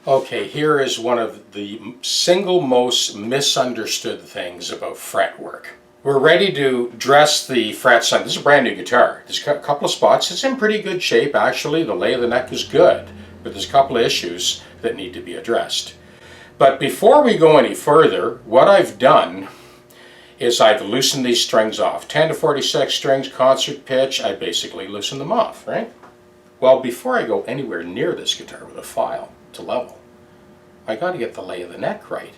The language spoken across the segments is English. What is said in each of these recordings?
Okay, here is one of the single most misunderstood things about fretwork. We're ready to dress the frets on. This is a brand new guitar. There's a couple of spots. It's in pretty good shape actually. The lay of the neck is good, but there's a couple of issues that need to be addressed. But before we go any further, what I've done is I've loosened these strings off. 10 to 46 strings, concert pitch, I basically loosen them off, right? Well, before I go anywhere near this guitar with a file to level, I got to get the lay of the neck right.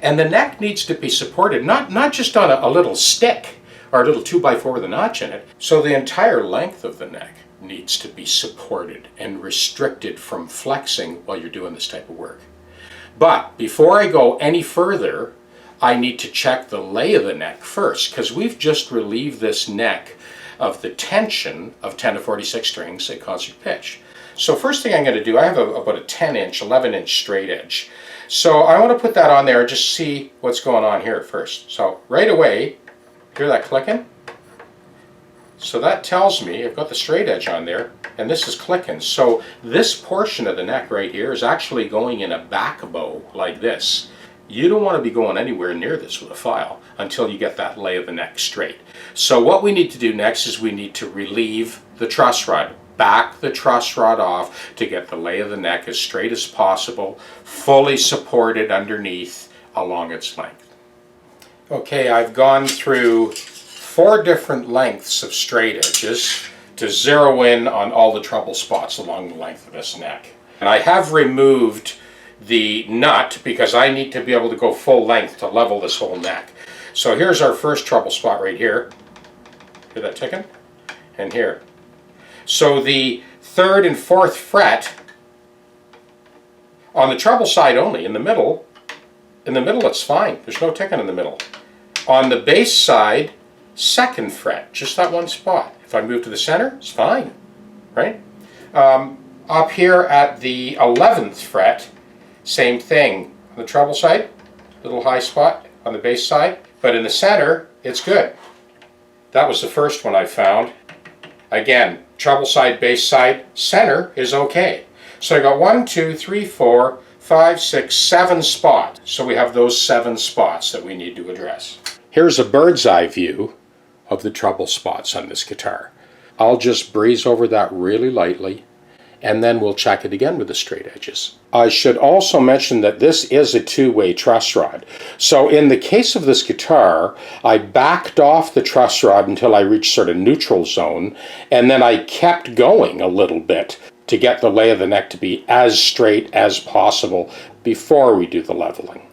And the neck needs to be supported, not just on a little stick or a little 2x4 with a notch in it. So the entire length of the neck needs to be supported and restricted from flexing while you're doing this type of work. But before I go any further, I need to check the lay of the neck first, because we've just relieved this neck of the tension of 10 to 46 strings at concert pitch. So first thing I'm going to do, I have about a 10-inch, 11-inch straight edge. So I want to put that on there and just see what's going on here first. So right away, hear that clicking? So that tells me I've got the straight edge on there, and this is clicking. So this portion of the neck right here is actually going in a back bow like this. You don't want to be going anywhere near this with a file until you get that lay of the neck straight. So what we need to do next is we need to relieve the truss rod. Back the truss rod off to get the lay of the neck as straight as possible, fully supported underneath along its length. Okay, I've gone through 4 different lengths of straight edges to zero in on all the trouble spots along the length of this neck. And I have removed the nut because I need to be able to go full length to level this whole neck. So here's our first trouble spot right here. Hear that ticking? And here. So the 3rd and 4th fret on the treble side only, in the middle it's fine. There's no ticking in the middle. On the bass side, 2nd fret, just that one spot. If I move to the center, it's fine, right? Up here at the 11th fret, same thing. On the treble side, little high spot on the bass side, but in the center, it's good. That was the first one I found. Again, treble side, bass side, center is okay. So I got 1, 2, 3, 4, 5, 6, 7 spots. So we have those 7 spots that we need to address. Here's a bird's eye view of the treble spots on this guitar. I'll just breeze over that really lightly, and then we'll check it again with the straight edges. I should also mention that this is a 2-way truss rod. So in the case of this guitar, I backed off the truss rod until I reached sort of neutral zone, and then I kept going a little bit to get the lay of the neck to be as straight as possible before we do the leveling.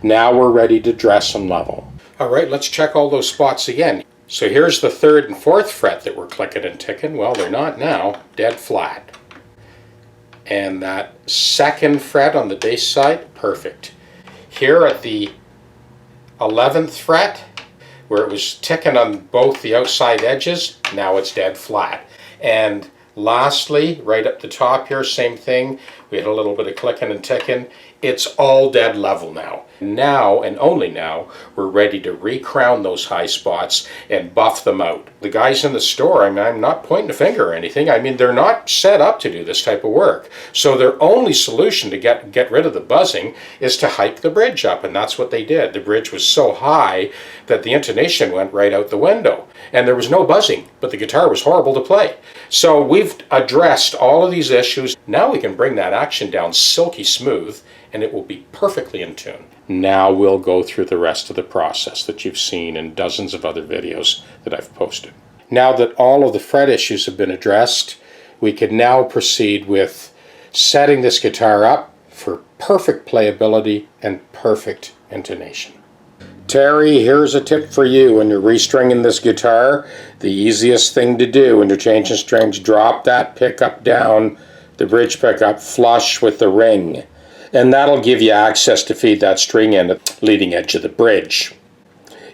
Now we're ready to dress and level. All right, let's check all those spots again. So here's the 3rd and 4th fret that were clicking and ticking. Well, they're not now, dead flat. And that 2nd fret on the bass side, perfect. Here at the 11th fret, where it was ticking on both the outside edges, now it's dead flat. And lastly, right up the top here, same thing. We had a little bit of clicking and ticking. It's all dead level now. Now, and only now, we're ready to recrown those high spots and buff them out. The guys in the store, I mean, I'm not pointing a finger or anything. I mean, they're not set up to do this type of work. So their only solution to get rid of the buzzing is to hike the bridge up, and that's what they did. The bridge was so high that the intonation went right out the window. And there was no buzzing, but the guitar was horrible to play. So we've addressed all of these issues. Now we can bring that action down silky smooth, and it will be perfectly in tune. Now we'll go through the rest of the process that you've seen in dozens of other videos that I've posted. Now that all of the fret issues have been addressed, we can now proceed with setting this guitar up for perfect playability and perfect intonation. Terry, here's a tip for you when you're restringing this guitar. The easiest thing to do when you're changing strings, drop that pickup down, the bridge pickup, flush with the ring. And that'll give you access to feed that string in at the leading edge of the bridge.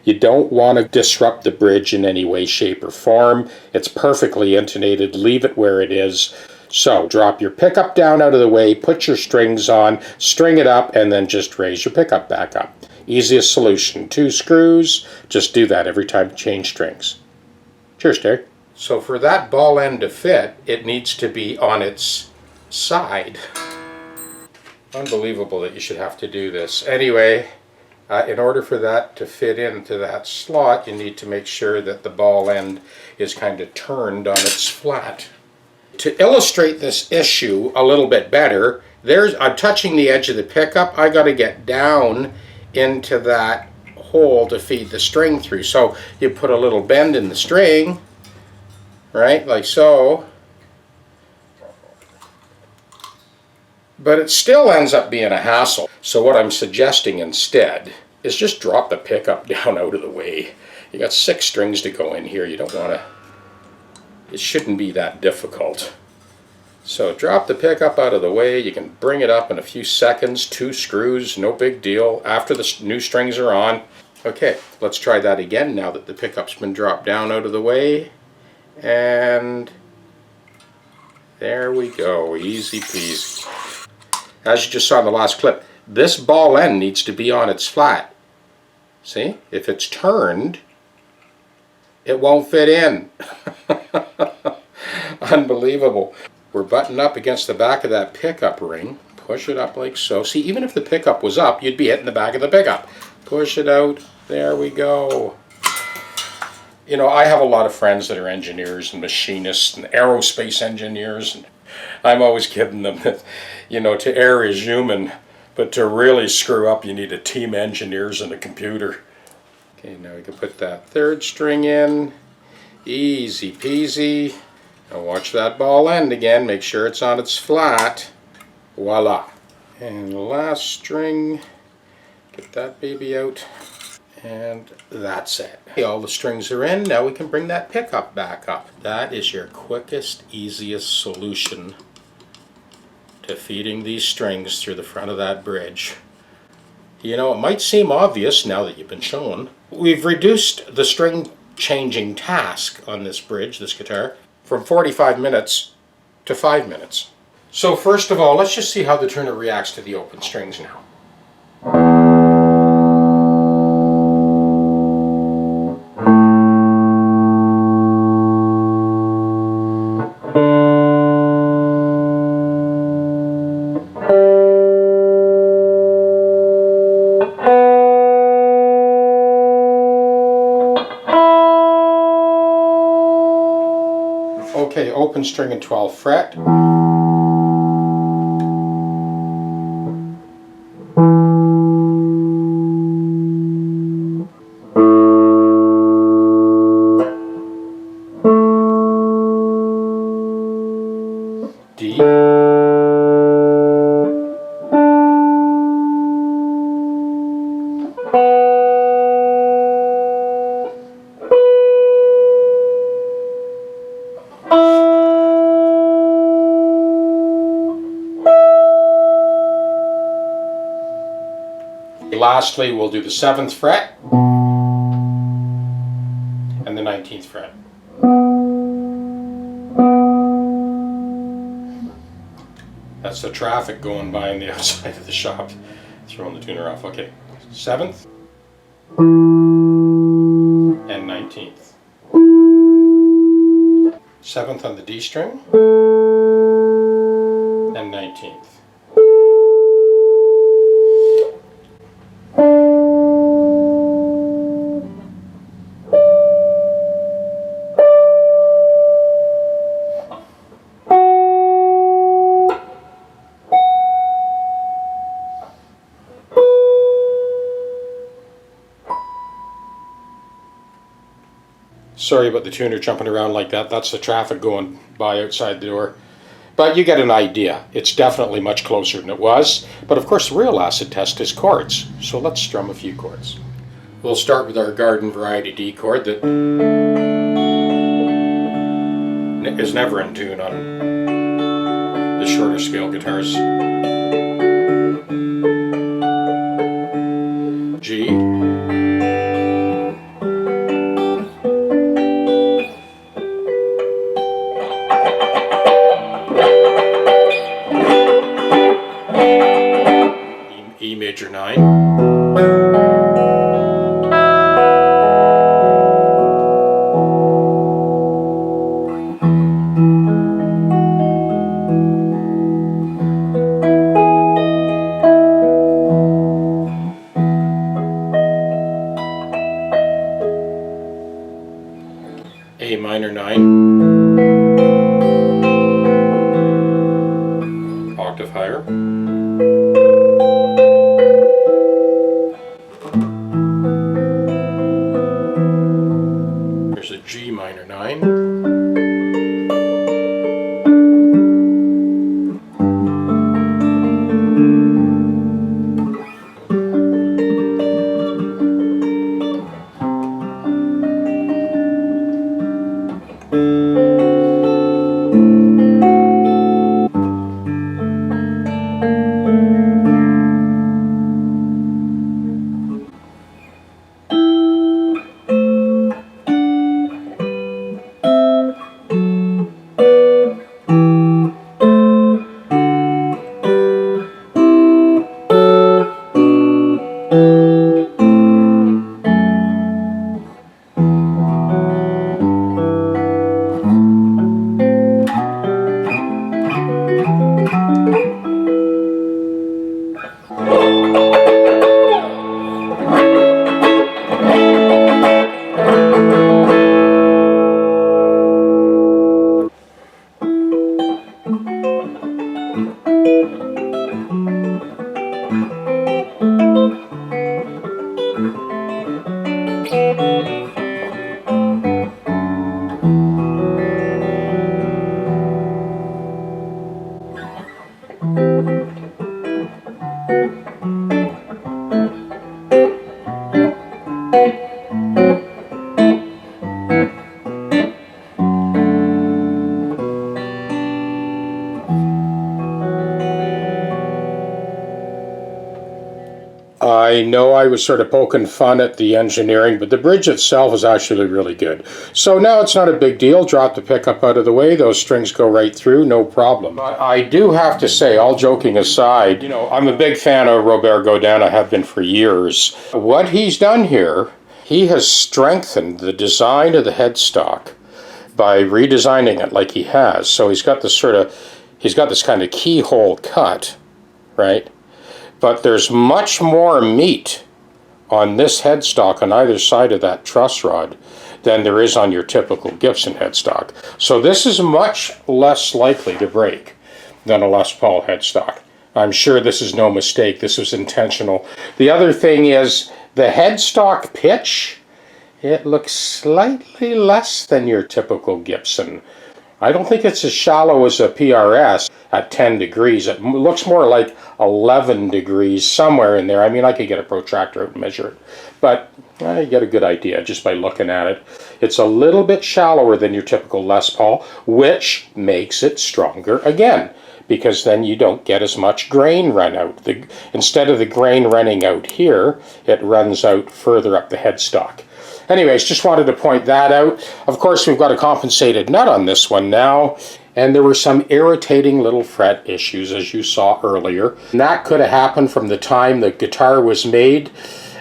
You don't want to disrupt the bridge in any way, shape, or form. It's perfectly intonated. Leave it where it is. So drop your pickup down out of the way, put your strings on, string it up, and then just raise your pickup back up. Easiest solution. 2 screws. Just do that every time you change strings. Cheers, Terry. So for that ball end to fit, it needs to be on its side. Unbelievable that you should have to do this. Anyway, in order for that to fit into that slot, you need to make sure that the ball end is kind of turned on its flat. To illustrate this issue a little bit better, I'm touching the edge of the pickup. I got to get down into that hole to feed the string through. So you put a little bend in the string, right, like so. But it still ends up being a hassle. So what I'm suggesting instead is just drop the pickup down out of the way. You got 6 strings to go in here. You don't want to, it shouldn't be that difficult. So drop the pickup out of the way. You can bring it up in a few seconds. 2 screws, no big deal, after the new strings are on. Okay, let's try that again now that the pickup's been dropped down out of the way. And there we go, easy peasy. As you just saw in the last clip, this ball end needs to be on its flat. See? If it's turned, it won't fit in. Unbelievable. We're buttoned up against the back of that pickup ring. Push it up like so. See, even if the pickup was up, you'd be hitting the back of the pickup. Push it out. There we go. You know, I have a lot of friends that are engineers and machinists and aerospace engineers, and I'm always kidding them that, you know, to err is human, but to really screw up you need a team of engineers and a computer. Okay, now we can put that 3rd string in. Easy peasy. Now watch that ball end again. Make sure it's on its flat. Voila. And the last string. Get that baby out. And that's it. Okay, all the strings are in. Now we can bring that pickup back up. That is your quickest, easiest solution to feeding these strings through the front of that bridge. You know, it might seem obvious now that you've been shown. We've reduced the string changing task on this bridge, this guitar, from 45 minutes to 5 minutes. So first of all, let's just see how the tuner reacts to the open strings now. Okay, open string and 12th fret. D. Lastly, we'll do the 7th fret and the 19th fret. That's the traffic going by on the outside of the shop, throwing the tuner off. Okay, 7th and 19th. 7th on the D string and 19th. Sorry about the tuner jumping around like that. That's the traffic going by outside the door. But you get an idea. It's definitely much closer than it was. But of course the real acid test is chords. So let's strum a few chords. We'll start with our garden variety D chord that is never in tune on the shorter scale guitars. G. E major 9. higher. Here's a G minor 9. I know I was sort of poking fun at the engineering, but the bridge itself is actually really good. So now it's not a big deal. Drop the pickup out of the way. Those strings go right through, no problem. But I do have to say, all joking aside, you know, I'm a big fan of Robert Godin. I have been for years. What he's done here, he has strengthened the design of the headstock by redesigning it like he has. So he's got this kind of keyhole cut, right? But there's much more meat on this headstock on either side of that truss rod than there is on your typical Gibson headstock. So this is much less likely to break than a Les Paul headstock. I'm sure this is no mistake. This was intentional. The other thing is the headstock pitch. It looks slightly less than your typical Gibson. I don't think it's as shallow as a PRS at 10 degrees. It looks more like 11 degrees, somewhere in there. I mean, I could get a protractor out and measure it, but you get a good idea just by looking at it. It's a little bit shallower than your typical Les Paul, which makes it stronger again, because then you don't get as much grain run out. Instead of the grain running out here, it runs out further up the headstock. Anyways, just wanted to point that out. Of course, we've got a compensated nut on this one now, and there were some irritating little fret issues, as you saw earlier. And that could have happened from the time the guitar was made.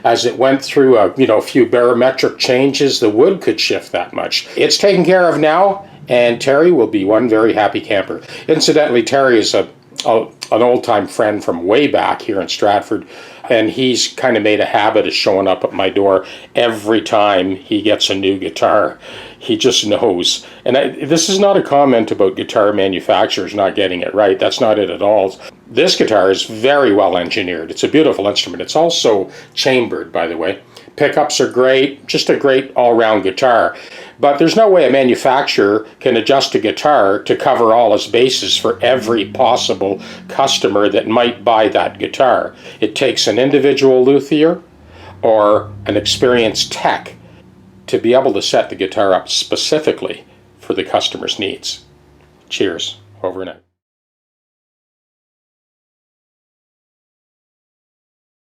As it went through a few barometric changes, the wood could shift that much. It's taken care of now, and Terry will be one very happy camper. Incidentally, Terry is an old-time friend from way back here in Stratford, and he's kind of made a habit of showing up at my door every time he gets a new guitar. He just knows. And this is not a comment about guitar manufacturers not getting it right. That's not it at all. This guitar is very well engineered. It's a beautiful instrument. It's also chambered, by the way. Pickups are great, just a great all-round guitar. But there's no way a manufacturer can adjust a guitar to cover all his bases for every possible customer that might buy that guitar. It takes an individual luthier or an experienced tech to be able to set the guitar up specifically for the customer's needs. Cheers. Over and out.